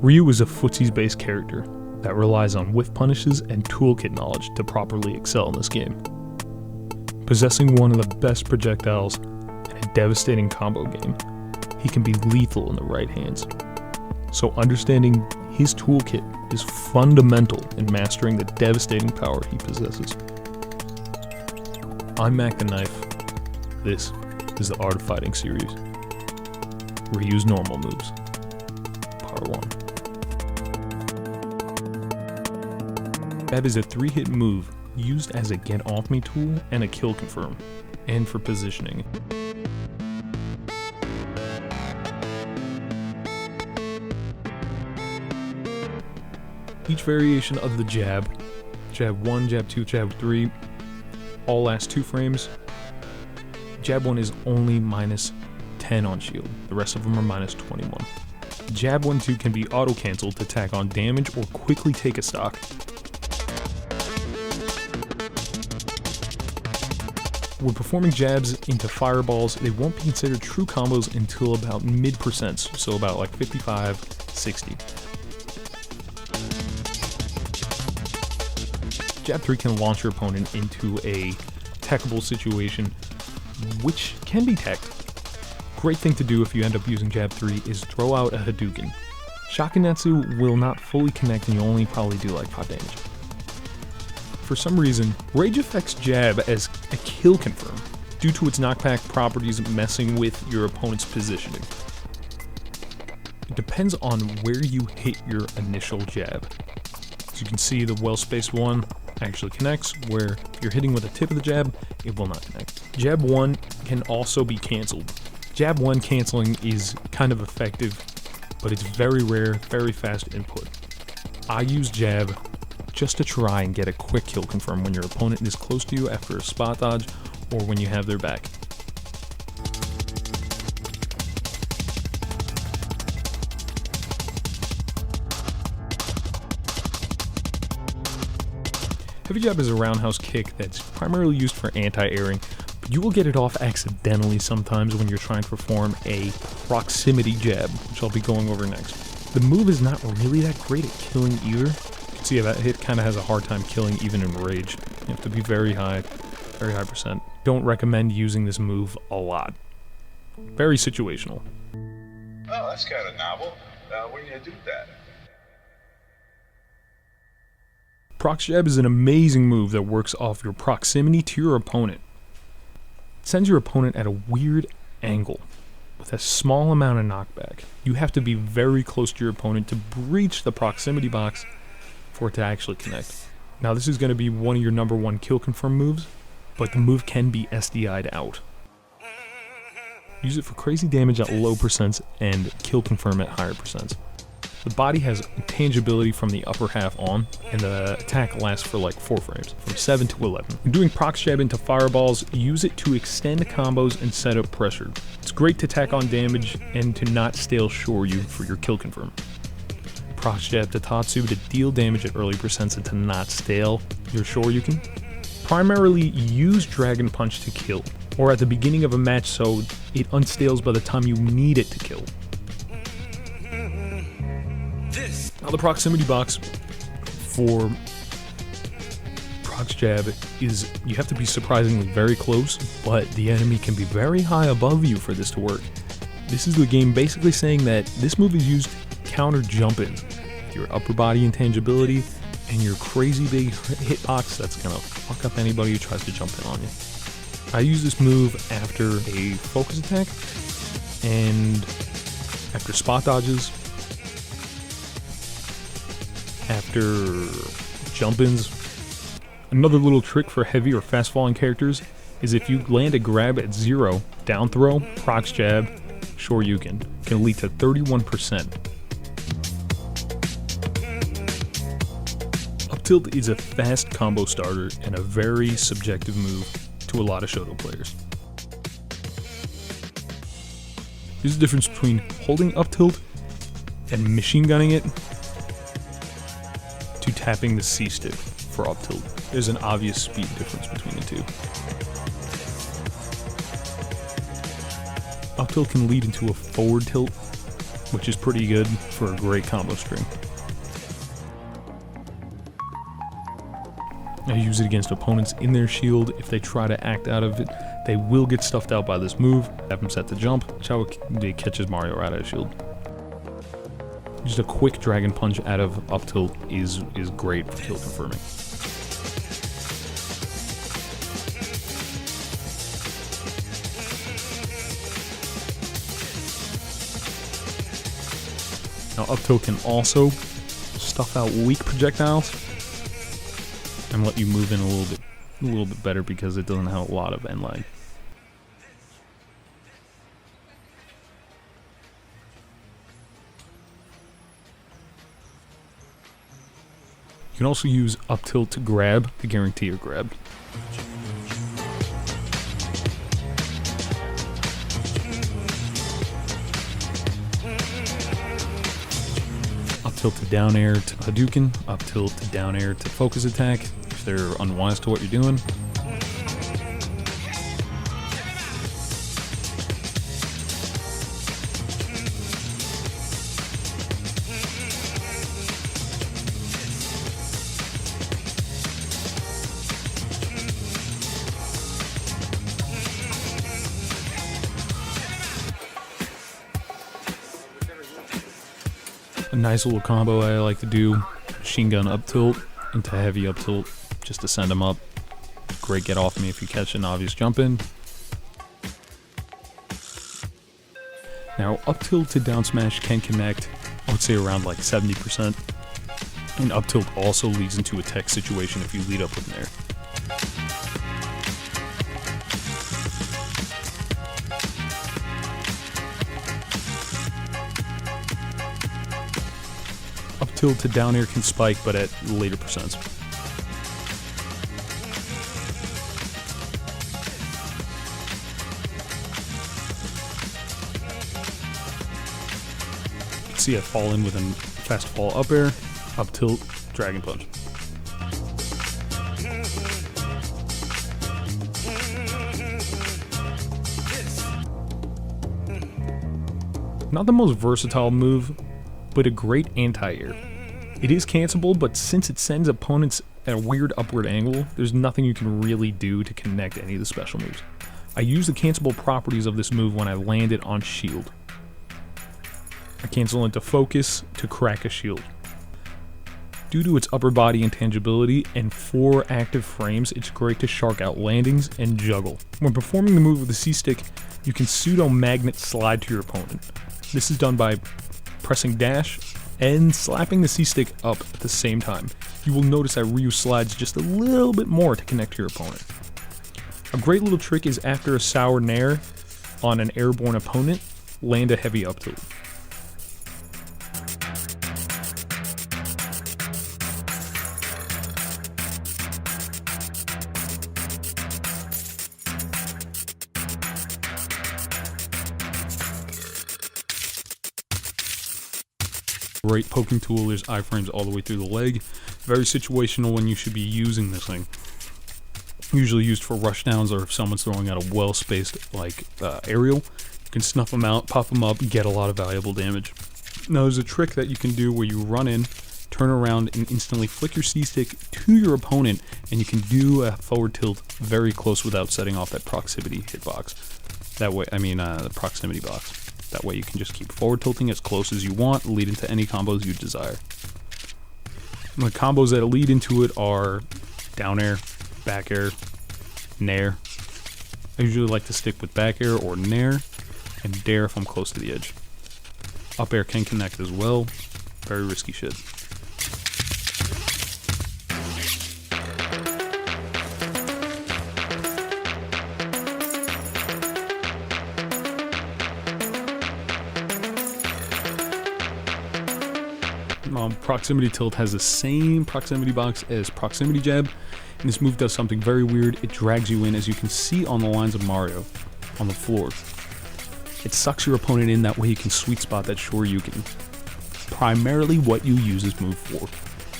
Ryu is a footsies-based character that relies on whiff punishes and toolkit knowledge to properly excel in this game. Possessing one of the best projectiles in a devastating combo game, he can be lethal in the right hands. So understanding his toolkit is fundamental in mastering the devastating power he possesses. I'm Mac the Knife. This is the Art of Fighting series. Ryu's normal moves. Part 1. That is a 3-hit move used as a get off me tool and a kill confirm, and for positioning. Each variation of the jab, jab 1, jab 2, jab 3, all last 2 frames. Jab 1 is only minus 10 on shield, the rest of them are minus 21. Jab 1-2 can be auto-cancelled to tack on damage or quickly take a stock. When performing jabs into fireballs, they won't be considered true combos until about mid-percents, so about like 55, 60. Jab 3 can launch your opponent into a techable situation, which can be teched. Great thing to do if you end up using Jab 3 is throw out a Hadouken. Shakinetsu will not fully connect and you only probably do like 5 damage. For some reason, Rage affects Jab as a kill confirm, due to its knockback properties messing with your opponent's positioning. It depends on where you hit your initial jab. As you can see, the well-spaced one actually connects, where if you're hitting with the tip of the jab, it will not connect. Jab 1 can also be cancelled. Jab 1 cancelling is kind of effective, but it's very rare, very fast input. I use jab just to try and get a quick kill confirm when your opponent is close to you after a spot dodge or when you have their back. Heavy jab is a roundhouse kick that's primarily used for anti-airing, but you will get it off accidentally sometimes when you're trying to perform a proximity jab, which I'll be going over next. The move is not really that great at killing either. You can see that hit kind of has a hard time killing even in Rage. You have to be very high percent. Don't recommend using this move a lot. Very situational. Oh, that's kind of novel. When do you do that? Prox jab is an amazing move that works off your proximity to your opponent. It sends your opponent at a weird angle with a small amount of knockback. You have to be very close to your opponent to breach the proximity box for it to actually connect. Now this is going to be one of your number 1 kill confirm moves, but the move can be SDI'd out. Use it for crazy damage at low percents and kill confirm at higher percents. The body has tangibility from the upper half on, and the attack lasts for like 4 frames, from 7 to 11. When doing prox jab into fireballs, use it to extend combos and set up pressure. It's great to tack on damage and to not stale shore you for your kill confirm. Prox jab to Tatsu to deal damage at early percents and to not stale your Shoryuken. Primarily use Dragon Punch to kill, or at the beginning of a match so it unstales by the time you need it to kill. Now the proximity box for prox jab is you have to be surprisingly very close, but the enemy can be very high above you for this to work. This is the game basically saying that this move is used to counter jump-ins. Your upper body intangibility and your crazy big hitbox that's gonna fuck up anybody who tries to jump in on you. I use this move after a focus attack and after spot dodges, after jump-ins. Another little trick for heavy or fast-falling characters is if you land a grab at 0, down throw, prox jab, Shoryuken can lead to 31%. UPTILT is a fast combo starter and a very subjective move to a lot of Shoto players. There's a difference between holding UPTILT and machine gunning it to tapping the C stick for UPTILT. There's an obvious speed difference between the two. UPTILT can lead into a forward tilt which is pretty good for a great combo string. I use it against opponents in their shield. If they try to act out of it, they will get stuffed out by this move. Have them set to jump, which how it catches Mario out of his shield. Just a quick dragon punch out of up tilt is great for tilt confirming. Now up tilt can also stuff out weak projectiles and let you move in a little bit better because it doesn't have a lot of end lag. You can also use up tilt to grab to guarantee your grab. Up tilt to down air to Hadouken, up tilt to down air to focus attack if they're unwise to what you're doing. A nice little combo I like to do, machine gun up tilt into heavy up tilt, just to send them up. Great get off me if you catch an obvious jump in. Now up tilt to down smash can connect, I would say around like 70%. And up tilt also leads into a tech situation if you lead up with an air. Up tilt to down air can spike, but at later percents. You can see I fall in with a fast fall up air, up tilt, dragon punch. Not the most versatile move, but a great anti-air. It is cancelable, but since it sends opponents at a weird upward angle, there's nothing you can really do to connect any of the special moves. I use the cancelable properties of this move when I land it on shield. I cancel into focus to crack a shield. Due to its upper body intangibility and 4 active frames, it's great to shark out landings and juggle. When performing the move with the C-stick, you can pseudo-magnet slide to your opponent. This is done by pressing dash and slapping the C-stick up at the same time. You will notice that Ryu slides just a little bit more to connect to your opponent. A great little trick is after a sour nair on an airborne opponent, land a heavy up tilt. Great poking tool, there's iframes all the way through the leg. Very situational when you should be using this thing. Usually used for rushdowns or if someone's throwing out a well-spaced like aerial. You can snuff them out, pop them up, get a lot of valuable damage. Now there's a trick that you can do where you run in, turn around and instantly flick your C-stick to your opponent and you can do a forward tilt very close without setting off that proximity hitbox. That way, the proximity box. That way you can just keep forward tilting as close as you want, lead into any combos you desire. And the combos that lead into it are down air, back air, nair. I usually like to stick with back air or nair, and dare if I'm close to the edge. Up air can connect as well, very risky shit. Proximity tilt has the same proximity box as proximity jab, and this move does something very weird. It drags you in, as you can see on the lines of Mario on the floor. It sucks your opponent in, that way you can sweet spot that Shoryuken. Primarily what you use this move for.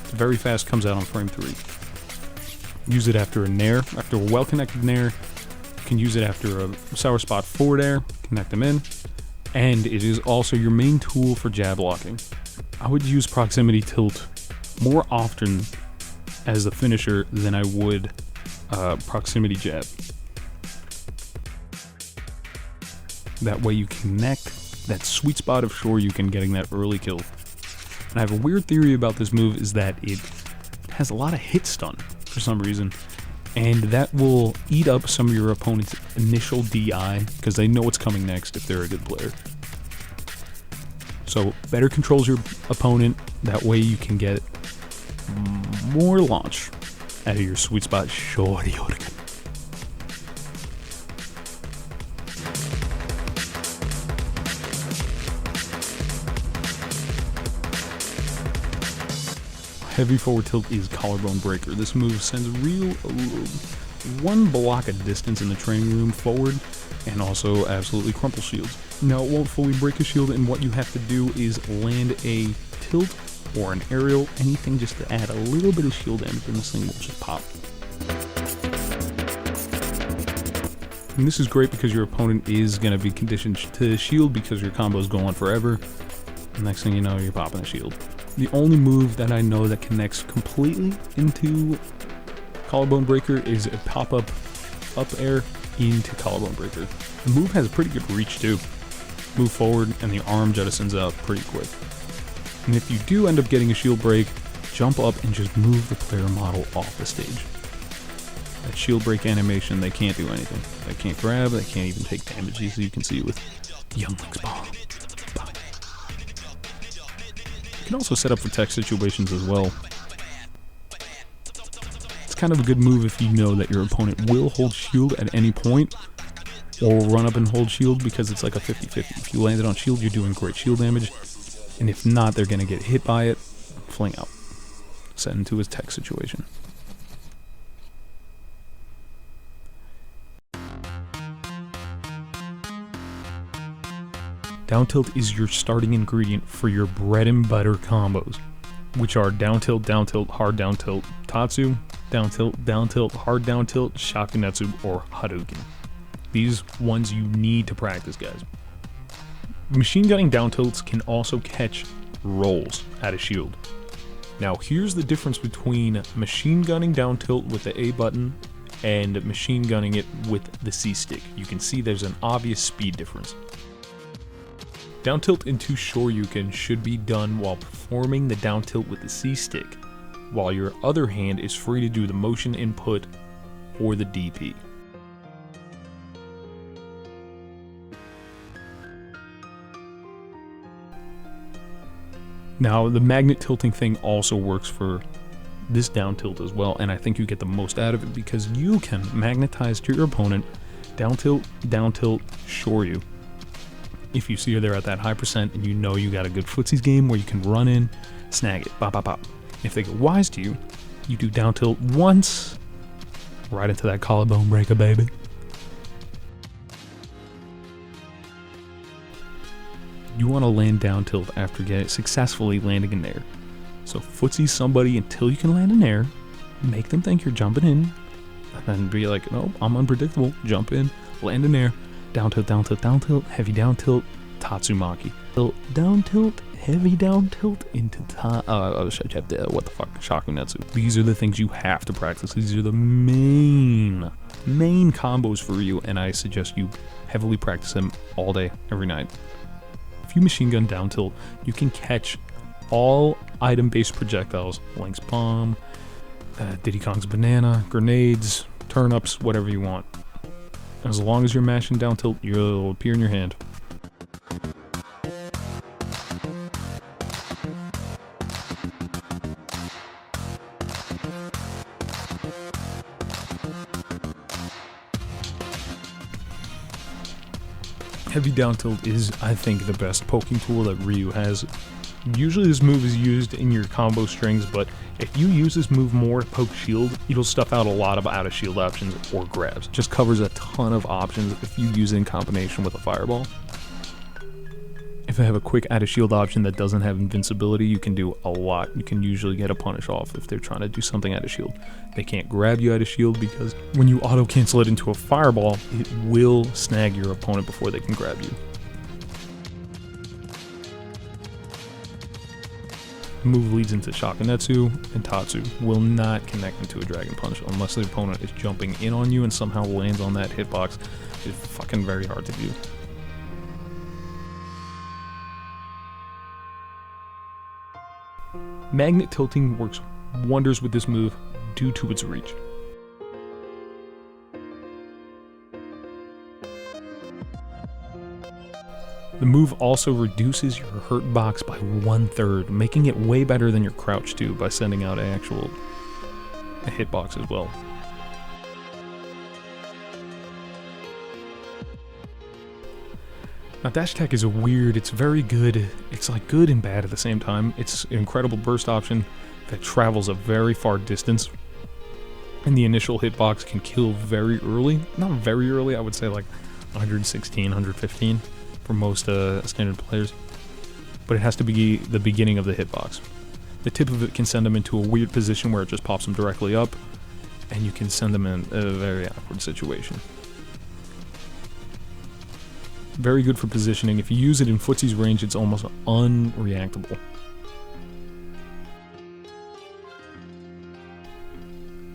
It's very fast, comes out on frame 3. Use it after a nair, after a well-connected nair. You can use it after a sour spot forward air, connect them in. and it is also your main tool for jab blocking. I would use proximity tilt more often as the finisher than I would proximity jab. That way you connect that sweet spot of Shoryuken getting that early kill. And I have a weird theory about this move is that it has a lot of hit stun for some reason, and that will eat up some of your opponent's initial DI because they know what's coming next if they're a good player. So better controls your opponent, that way you can get more launch out of your sweet spot Shoryuken. Heavy forward tilt is collarbone breaker. This move sends one block of distance in the training room forward, and also absolutely crumple shields. Now it won't fully break a shield, and what you have to do is land a tilt or an aerial, anything just to add a little bit of shield damage, and this thing will just pop. And this is great because your opponent is going to be conditioned to shield because your combo is going forever. And next thing you know, you're popping a shield. The only move that I know that connects completely into collarbone breaker is a pop-up up air into collarbone breaker. The move has a pretty good reach too. Move forward and the arm jettisons out pretty quick. And if you do end up getting a shield break, jump up and just move the player model off the stage. That shield break animation, they can't do anything. They can't grab, they can't even take damage, as you can see with Young Link's bomb. You can also set up for tech situations as well. It's kind of a good move if you know that your opponent will hold shield at any point, or run up and hold shield, because it's like a 50-50. If you land it on shield, you're doing great shield damage, and if not, they're going to get hit by it, fling out. Set into his tech situation. Down tilt is your starting ingredient for your bread and butter combos, which are down tilt, hard down tilt, Tatsu, down tilt, hard down tilt, Shakunetsu, or Hadouken. These ones you need to practice, guys. Machine gunning down tilts can also catch rolls out of shield. Now here's the difference between machine gunning down tilt with the A button and machine gunning it with the C stick. You can see there's an obvious speed difference. Down tilt into Shoryuken should be done while performing the down tilt with the C stick, while your other hand is free to do the motion input or the DP. Now the magnet tilting thing also works for this down tilt as well, and I think you get the most out of it because you can magnetize to your opponent, down tilt, Shoryu. If you see her there at that high percent and you know you got a good footsies game where you can run in, snag it, bop, bop, bop. If they get wise to you, you do down tilt once, right into that collarbone breaker, baby. You want to land down tilt after successfully landing in air. So footsie somebody until you can land in air, make them think you're jumping in, and then be like, no, I'm unpredictable, jump in, land in air, down tilt, heavy down tilt, Tatsumaki. Down tilt, heavy down tilt into Shakunetsu. These are the things you have to practice. These are the main combos for you, and I suggest you heavily practice them all day, every night. If you machine gun down tilt, you can catch all item-based projectiles, Link's bomb, Diddy Kong's banana, grenades, turnips, whatever you want. As long as you're mashing down tilt, you'll appear in your hand. Heavy down tilt is, I think, the best poking tool that Ryu has. Usually this move is used in your combo strings, but if you use this move more to poke shield, it'll stuff out a lot of out of shield options or grabs. Just covers a ton of options if you use it in combination with a fireball. If I have a quick out of shield option that doesn't have invincibility, you can do a lot. You can usually get a punish off if they're trying to do something out of shield. They can't grab you out of shield because when you auto cancel it into a fireball, it will snag your opponent before they can grab you. The move leads into Shakunetsu, and Tatsu will not connect into a Dragon Punch unless the opponent is jumping in on you and somehow lands on that hitbox. It's fucking very hard to do. Magnet tilting works wonders with this move due to its reach. The move also reduces your hurt box by 1/3, making it way better than your crouch too by sending out a hitbox as well. Now dash attack is weird, it's very good, it's like good and bad at the same time. It's an incredible burst option that travels a very far distance, and the initial hitbox can kill very early. Not very early, I would say like 116, 115 for most standard players, but it has to be the beginning of the hitbox. The tip of it can send them into a weird position where it just pops them directly up, and you can send them in a very awkward situation. Very good for positioning. If you use it in Footsie's range, it's almost unreactable.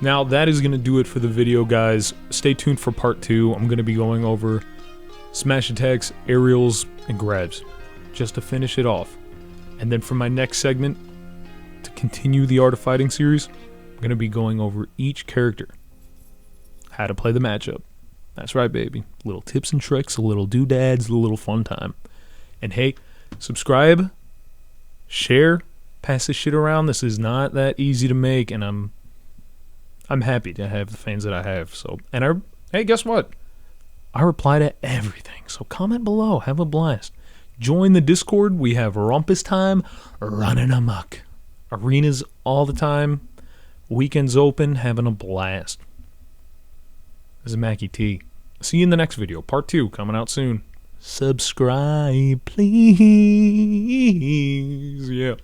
Now that is going to do it for the video, guys. Stay tuned for part 2. I'm going to be going over smash attacks, aerials, and grabs, just to finish it off. And then for my next segment, to continue the Art of Fighting series, I'm going to be going over each character, how to play the matchup. That's right, baby. Little tips and tricks, a little doodads, a little fun time. And hey, subscribe, share, pass this shit around. This is not that easy to make, and I'm happy to have the fans that I have. So, and hey, guess what? I reply to everything, so comment below, have a blast. Join the Discord, we have rumpus time running amok. Arenas all the time, weekends open, having a blast. This is Mackie T. See you in the next video, part 2, coming out soon. Subscribe, please. Yeah.